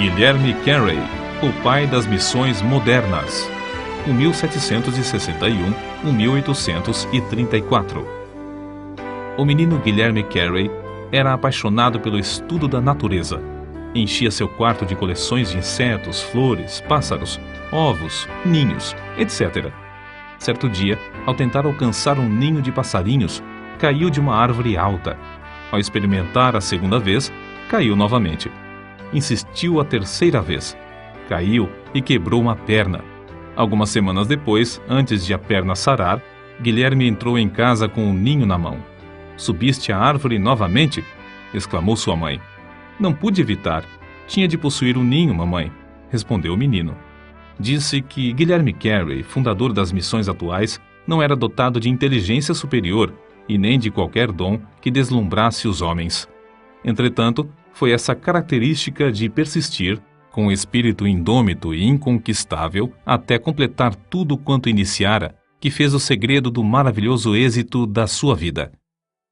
Guilherme Carey, o pai das missões modernas, 1761-1834. O menino Guilherme Carey era apaixonado pelo estudo da natureza. Enchia seu quarto de coleções de insetos, flores, pássaros, ovos, ninhos, etc. Certo dia, ao tentar alcançar um ninho de passarinhos, caiu de uma árvore alta. Ao experimentar a segunda vez, caiu novamente. Insistiu a terceira vez. Caiu e quebrou uma perna. Algumas semanas depois, antes de a perna sarar, Guilherme entrou em casa com um ninho na mão. "Subiste a árvore novamente?" exclamou sua mãe. "Não pude evitar. Tinha de possuir um ninho, mamãe", respondeu o menino. Disse que Guilherme Carey, fundador das missões atuais, não era dotado de inteligência superior e nem de qualquer dom que deslumbrasse os homens. Entretanto, foi essa característica de persistir, com o espírito indômito e inconquistável, até completar tudo quanto iniciara, que fez o segredo do maravilhoso êxito da sua vida.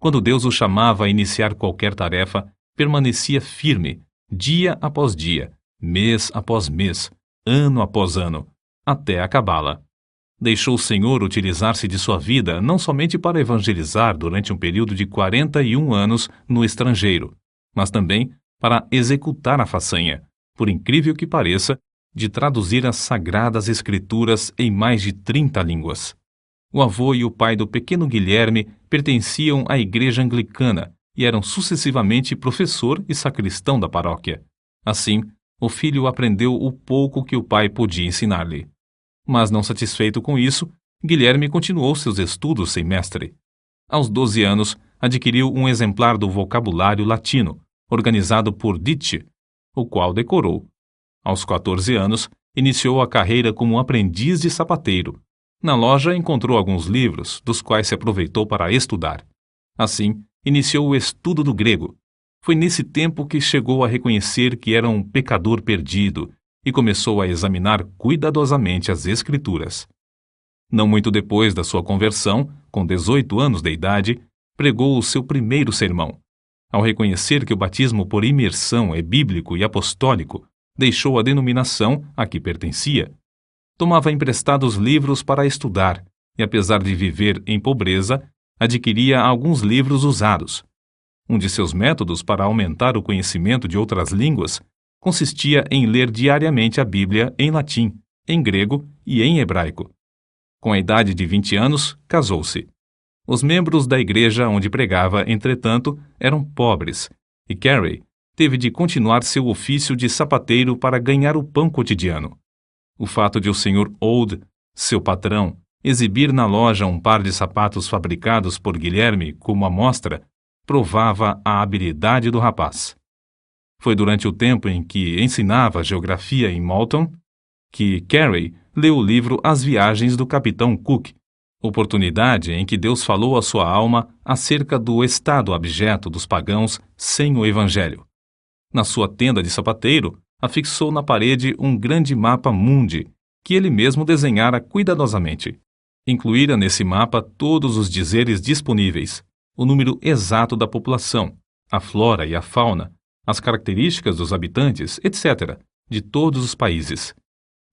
Quando Deus o chamava a iniciar qualquer tarefa, permanecia firme, dia após dia, mês após mês, ano após ano, até acabá-la. Deixou o Senhor utilizar-se de sua vida não somente para evangelizar durante um período de 41 anos no estrangeiro, mas também para executar a façanha, por incrível que pareça, de traduzir as Sagradas Escrituras em mais de 30 línguas. O avô e o pai do pequeno Guilherme pertenciam à igreja anglicana e eram sucessivamente professor e sacristão da paróquia. Assim, o filho aprendeu o pouco que o pai podia ensinar-lhe. Mas não satisfeito com isso, Guilherme continuou seus estudos sem mestre. Aos 12 anos, adquiriu um exemplar do vocabulário latino, organizado por Ditch, o qual decorou. Aos 14 anos, iniciou a carreira como aprendiz de sapateiro. Na loja encontrou alguns livros, dos quais se aproveitou para estudar. Assim, iniciou o estudo do grego. Foi nesse tempo que chegou a reconhecer que era um pecador perdido e começou a examinar cuidadosamente as Escrituras. Não muito depois da sua conversão, com 18 anos de idade, pregou o seu primeiro sermão. Ao reconhecer que o batismo por imersão é bíblico e apostólico, deixou a denominação a que pertencia. Tomava emprestados livros para estudar e, apesar de viver em pobreza, adquiria alguns livros usados. Um de seus métodos para aumentar o conhecimento de outras línguas consistia em ler diariamente a Bíblia em latim, em grego e em hebraico. Com a idade de 20 anos, casou-se. Os membros da igreja onde pregava, entretanto, eram pobres, e Carey teve de continuar seu ofício de sapateiro para ganhar o pão cotidiano. O fato de o Sr. Old, seu patrão, exibir na loja um par de sapatos fabricados por Guilherme como amostra, provava a habilidade do rapaz. Foi durante o tempo em que ensinava geografia em Malton que Carey leu o livro As Viagens do Capitão Cook, oportunidade em que Deus falou à sua alma acerca do estado abjeto dos pagãos sem o Evangelho. Na sua tenda de sapateiro, afixou na parede um grande mapa mundi, que ele mesmo desenhara cuidadosamente. Incluíra nesse mapa todos os dizeres disponíveis, o número exato da população, a flora e a fauna, as características dos habitantes, etc., de todos os países.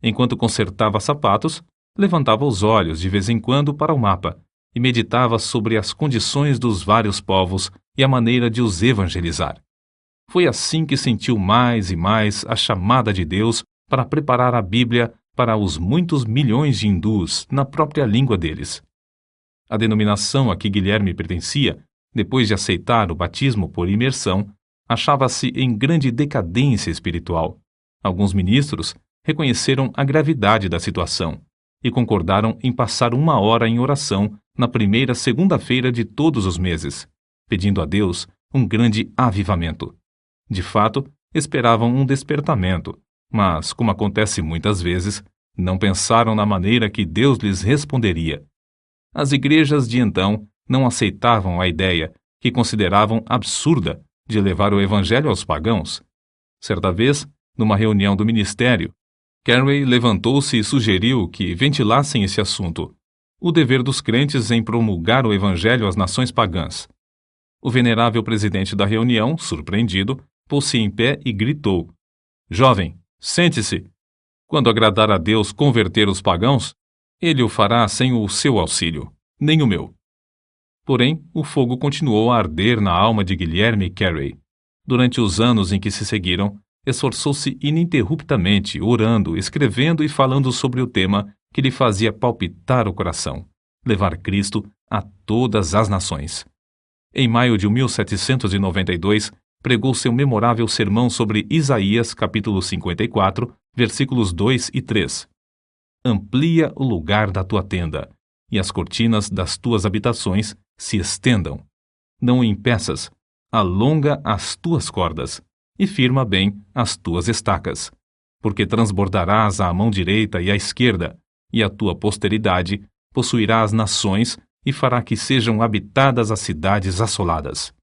Enquanto consertava sapatos, levantava os olhos de vez em quando para o mapa e meditava sobre as condições dos vários povos e a maneira de os evangelizar. Foi assim que sentiu mais e mais a chamada de Deus para preparar a Bíblia para os muitos milhões de hindus na própria língua deles. A denominação a que Guilherme pertencia, depois de aceitar o batismo por imersão, achava-se em grande decadência espiritual. Alguns ministros reconheceram a gravidade da situação e concordaram em passar 1 hora em oração na primeira segunda-feira de todos os meses, pedindo a Deus um grande avivamento. De fato, esperavam um despertamento, mas, como acontece muitas vezes, não pensaram na maneira que Deus lhes responderia. As igrejas de então não aceitavam a ideia, que consideravam absurda, de levar o evangelho aos pagãos. Certa vez, numa reunião do ministério, Carey levantou-se e sugeriu que ventilassem esse assunto, o dever dos crentes em promulgar o evangelho às nações pagãs. O venerável presidente da reunião, surpreendido, pôs-se em pé e gritou: Jovem, sente-se. Quando agradar a Deus converter os pagãos, ele o fará sem o seu auxílio, nem o meu. Porém, o fogo continuou a arder na alma de Guilherme Carey. Durante os anos em que se seguiram, esforçou-se ininterruptamente, orando, escrevendo e falando sobre o tema que lhe fazia palpitar o coração: levar Cristo a todas as nações. Em maio de 1792, pregou seu memorável sermão sobre Isaías, capítulo 54, versículos 2 e 3. Amplia o lugar da tua tenda, e as cortinas das tuas habitações se estendam. Não o impeças, alonga as tuas cordas, e firma bem as tuas estacas, porque transbordarás à mão direita e à esquerda, e a tua posteridade possuirá as nações e fará que sejam habitadas as cidades assoladas.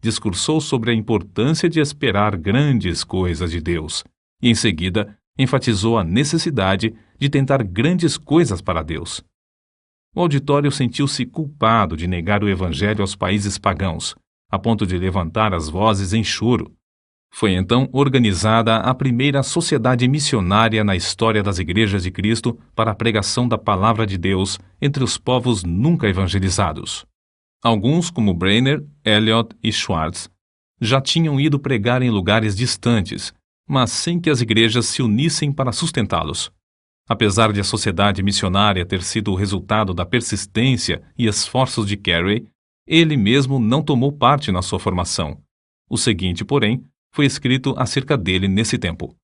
Discursou sobre a importância de esperar grandes coisas de Deus, e em seguida enfatizou a necessidade de tentar grandes coisas para Deus. O auditório sentiu-se culpado de negar o evangelho aos países pagãos, a ponto de levantar as vozes em choro. Foi então organizada a primeira sociedade missionária na história das igrejas de Cristo para a pregação da palavra de Deus entre os povos nunca evangelizados. Alguns, como Brainerd, Eliot e Schwartz, já tinham ido pregar em lugares distantes, mas sem que as igrejas se unissem para sustentá-los. Apesar de a sociedade missionária ter sido o resultado da persistência e esforços de Carey, ele mesmo não tomou parte na sua formação. O seguinte, porém, foi escrito acerca dele nesse tempo.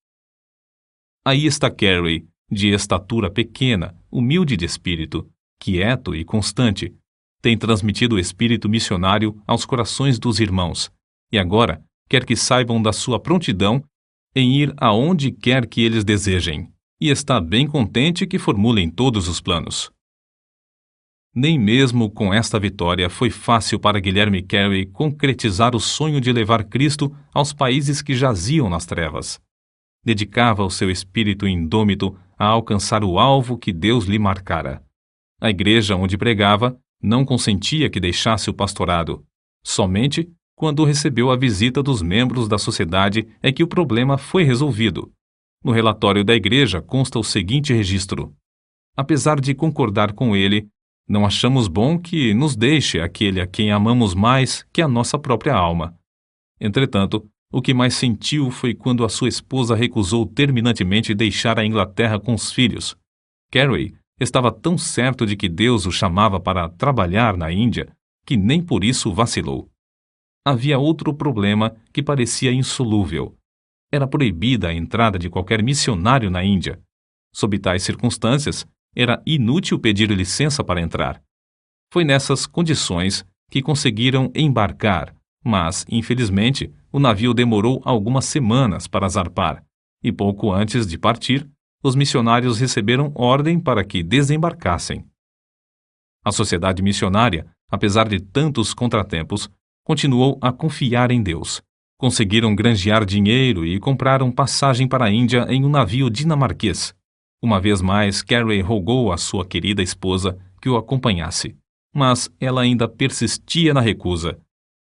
Aí está Carey, de estatura pequena, humilde de espírito, quieto e constante. Tem transmitido o espírito missionário aos corações dos irmãos, e agora quer que saibam da sua prontidão em ir aonde quer que eles desejem, e está bem contente que formulem todos os planos. Nem mesmo com esta vitória foi fácil para Guilherme Carey concretizar o sonho de levar Cristo aos países que jaziam nas trevas. Dedicava o seu espírito indômito a alcançar o alvo que Deus lhe marcara. A igreja onde pregava não consentia que deixasse o pastorado. Somente quando recebeu a visita dos membros da sociedade é que o problema foi resolvido. No relatório da igreja consta o seguinte registro: apesar de concordar com ele, não achamos bom que nos deixe aquele a quem amamos mais que a nossa própria alma. Entretanto, o que mais sentiu foi quando a sua esposa recusou terminantemente deixar a Inglaterra com os filhos. Carey estava tão certo de que Deus o chamava para trabalhar na Índia que nem por isso vacilou. Havia outro problema que parecia insolúvel. Era proibida a entrada de qualquer missionário na Índia. Sob tais circunstâncias, era inútil pedir licença para entrar. Foi nessas condições que conseguiram embarcar, mas, infelizmente, o navio demorou algumas semanas para zarpar, e pouco antes de partir, os missionários receberam ordem para que desembarcassem. A sociedade missionária, apesar de tantos contratempos, continuou a confiar em Deus. Conseguiram granjear dinheiro e compraram passagem para a Índia em um navio dinamarquês. Uma vez mais, Carey rogou à sua querida esposa que o acompanhasse, mas ela ainda persistia na recusa.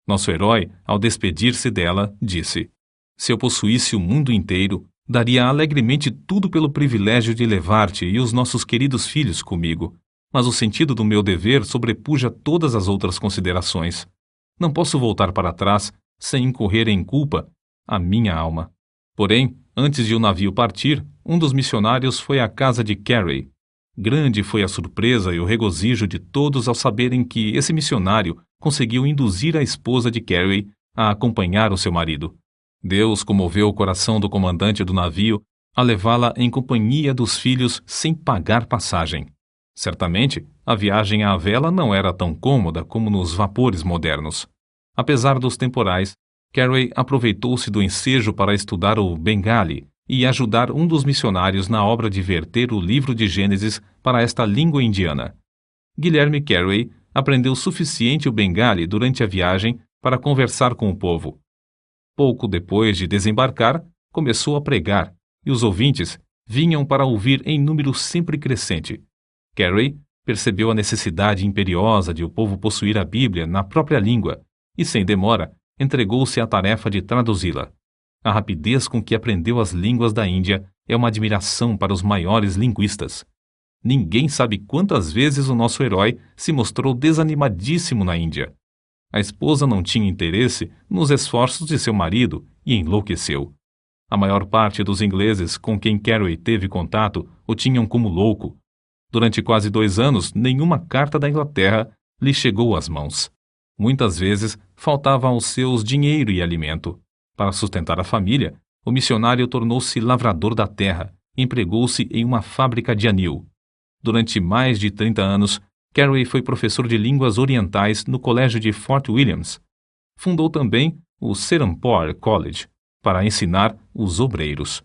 Nosso herói, ao despedir-se dela, disse: se eu possuísse o mundo inteiro, daria alegremente tudo pelo privilégio de levar-te e os nossos queridos filhos comigo, mas o sentido do meu dever sobrepuja todas as outras considerações. Não posso voltar para trás sem incorrer em culpa a minha alma. Porém, antes de o navio partir, um dos missionários foi à casa de Carey. Grande foi a surpresa e o regozijo de todos ao saberem que esse missionário conseguiu induzir a esposa de Carey a acompanhar o seu marido. Deus comoveu o coração do comandante do navio a levá-la em companhia dos filhos sem pagar passagem. Certamente, a viagem à vela não era tão cômoda como nos vapores modernos. Apesar dos temporais, Carey aproveitou-se do ensejo para estudar o Bengali e ajudar um dos missionários na obra de verter o livro de Gênesis para esta língua indiana. Guilherme Carey aprendeu o suficiente o Bengali durante a viagem para conversar com o povo. Pouco depois de desembarcar, começou a pregar, e os ouvintes vinham para ouvir em número sempre crescente. Carey percebeu a necessidade imperiosa de o povo possuir a Bíblia na própria língua, e sem demora, entregou-se à tarefa de traduzi-la. A rapidez com que aprendeu as línguas da Índia é uma admiração para os maiores linguistas. Ninguém sabe quantas vezes o nosso herói se mostrou desanimadíssimo na Índia. A esposa não tinha interesse nos esforços de seu marido e enlouqueceu. A maior parte dos ingleses com quem Carey teve contato o tinham como louco. Durante quase 2 anos, nenhuma carta da Inglaterra lhe chegou às mãos. Muitas vezes faltava aos seus dinheiro e alimento. Para sustentar a família, o missionário tornou-se lavrador da terra, empregou-se em uma fábrica de anil. Durante mais de 30 anos, Carey foi professor de línguas orientais no colégio de Fort Williams. Fundou também o Serampore College, para ensinar os obreiros.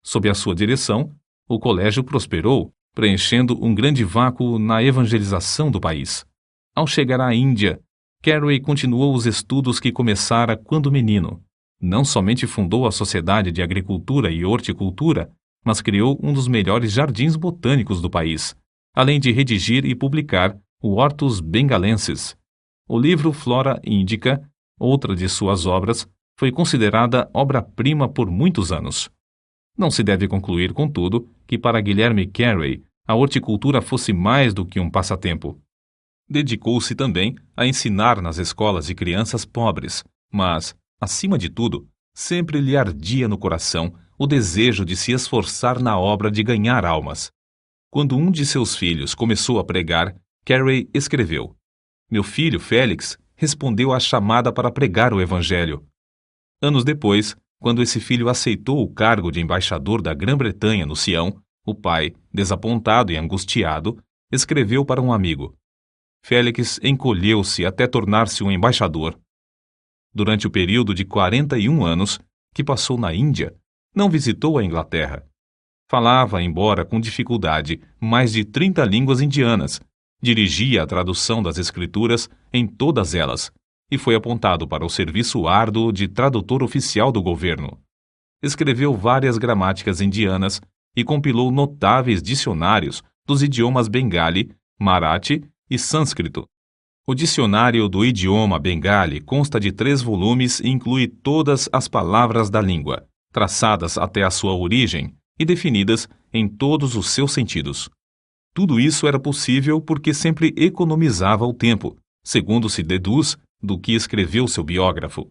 Sob a sua direção, o colégio prosperou, preenchendo um grande vácuo na evangelização do país. Ao chegar à Índia, Carey continuou os estudos que começara quando menino. Não somente fundou a Sociedade de Agricultura e Horticultura, mas criou um dos melhores jardins botânicos do país, além de redigir e publicar o Hortus Bengalensis. O livro Flora Indica, outra de suas obras, foi considerada obra-prima por muitos anos. Não se deve concluir, contudo, que para Guilherme Carey a horticultura fosse mais do que um passatempo. Dedicou-se também a ensinar nas escolas de crianças pobres, mas, acima de tudo, sempre lhe ardia no coração o desejo de se esforçar na obra de ganhar almas. Quando um de seus filhos começou a pregar, Carey escreveu: "Meu filho Félix respondeu à chamada para pregar o Evangelho." Anos depois, quando esse filho aceitou o cargo de embaixador da Grã-Bretanha no Sião, o pai, desapontado e angustiado, escreveu para um amigo: "Félix encolheu-se até tornar-se um embaixador." Durante o período de 41 anos que passou na Índia, não visitou a Inglaterra. Falava, embora com dificuldade, mais de 30 línguas indianas, dirigia a tradução das escrituras em todas elas e foi apontado para o serviço árduo de tradutor oficial do governo. Escreveu várias gramáticas indianas e compilou notáveis dicionários dos idiomas bengali, marathi e sânscrito. O dicionário do idioma bengali consta de 3 volumes e inclui todas as palavras da língua, traçadas até a sua origem e definidas em todos os seus sentidos. Tudo isso era possível porque sempre economizava o tempo, segundo se deduz do que escreveu seu biógrafo.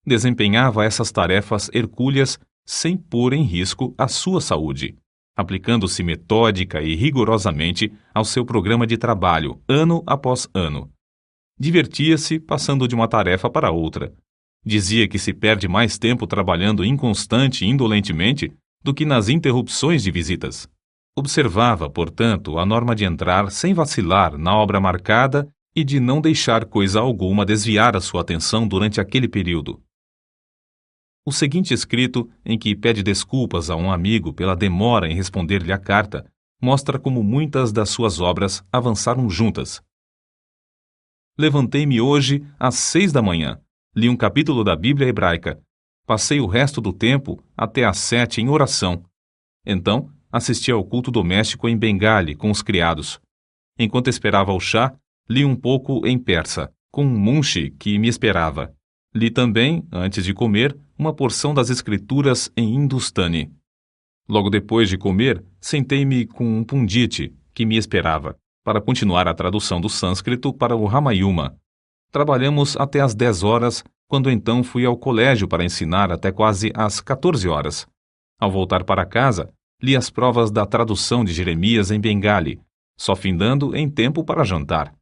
Desempenhava essas tarefas hercúleas sem pôr em risco a sua saúde, aplicando-se metódica e rigorosamente ao seu programa de trabalho, ano após ano. Divertia-se passando de uma tarefa para outra. Dizia que se perde mais tempo trabalhando inconstante e indolentemente do que nas interrupções de visitas. Observava, portanto, a norma de entrar sem vacilar na obra marcada e de não deixar coisa alguma desviar a sua atenção durante aquele período. O seguinte escrito, em que pede desculpas a um amigo pela demora em responder-lhe a carta, mostra como muitas das suas obras avançaram juntas. Levantei-me hoje às 6 da manhã, li um capítulo da Bíblia hebraica, passei o resto do tempo até às 7 em oração. Então, assisti ao culto doméstico em Bengali com os criados. Enquanto esperava o chá, li um pouco em persa, com um munshi que me esperava. Li também, antes de comer, uma porção das escrituras em hindustani. Logo depois de comer, sentei-me com um pundit que me esperava, para continuar a tradução do sânscrito para o Ramayana. Trabalhamos até às 10 horas, quando então fui ao colégio para ensinar até quase às 14 horas. Ao voltar para casa, li as provas da tradução de Jeremias em Bengali, só findando em tempo para jantar.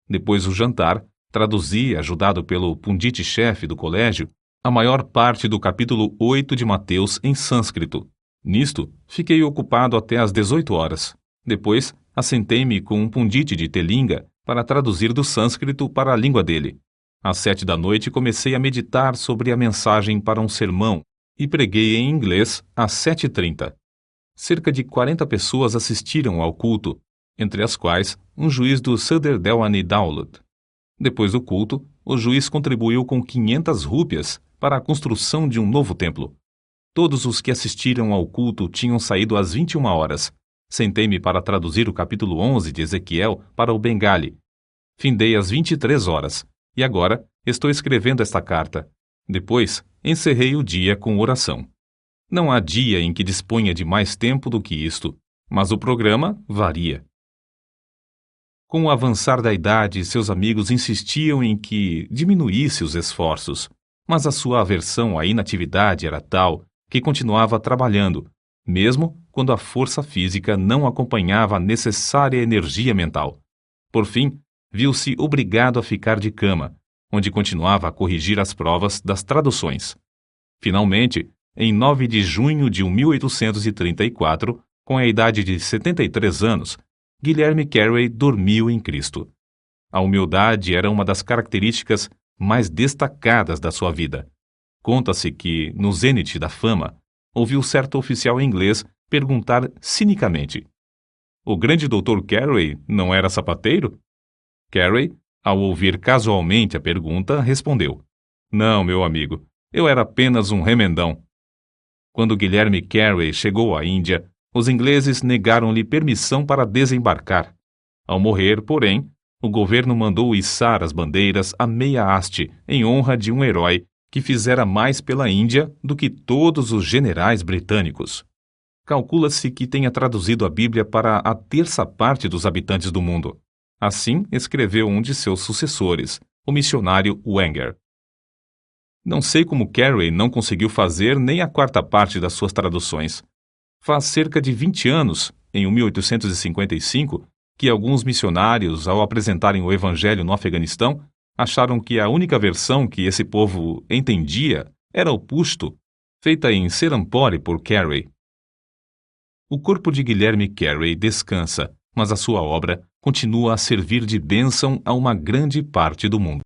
Depois do jantar, traduzi, ajudado pelo pundit-chefe do colégio, a maior parte do capítulo 8 de Mateus em sânscrito. Nisto, fiquei ocupado até às 18 horas. Depois, assentei-me com um pundit de Telinga para traduzir do sânscrito para a língua dele. Às 7 da noite comecei a meditar sobre a mensagem para um sermão e preguei em inglês às 7h30. Cerca de 40 pessoas assistiram ao culto, entre as quais um juiz do Sadr Delwani Daulat. Depois do culto, o juiz contribuiu com 500 rúpias para a construção de um novo templo. Todos os que assistiram ao culto tinham saído às 21 horas. Sentei-me para traduzir o capítulo 11 de Ezequiel para o Bengali. Findei às 23 horas, e agora estou escrevendo esta carta. Depois, encerrei o dia com oração. Não há dia em que disponha de mais tempo do que isto, mas o programa varia. Com o avançar da idade, seus amigos insistiam em que diminuísse os esforços, mas a sua aversão à inatividade era tal que continuava trabalhando, mesmo quando a força física não acompanhava a necessária energia mental. Por fim, viu-se obrigado a ficar de cama, onde continuava a corrigir as provas das traduções. Finalmente, em 9 de junho de 1834, com a idade de 73 anos, Guilherme Carey dormiu em Cristo. A humildade era uma das características mais destacadas da sua vida. Conta-se que, no zênite da fama, ouviu certo oficial inglês perguntar cinicamente: "O grande Dr. Carey não era sapateiro?" Carey, ao ouvir casualmente a pergunta, respondeu: "Não, meu amigo, eu era apenas um remendão." Quando Guilherme Carey chegou à Índia, os ingleses negaram-lhe permissão para desembarcar. Ao morrer, porém, o governo mandou içar as bandeiras à meia haste em honra de um herói que fizera mais pela Índia do que todos os generais britânicos. Calcula-se que tenha traduzido a Bíblia para a terça parte dos habitantes do mundo. Assim escreveu um de seus sucessores, o missionário Wenger. Não sei como Carey não conseguiu fazer nem a quarta parte das suas traduções. Faz cerca de 20 anos, em 1855, que alguns missionários, ao apresentarem o Evangelho no Afeganistão, acharam que a única versão que esse povo entendia era o Pushto, feita em Serampore por Carey. O corpo de Guilherme Carey descansa, mas a sua obra continua a servir de bênção a uma grande parte do mundo.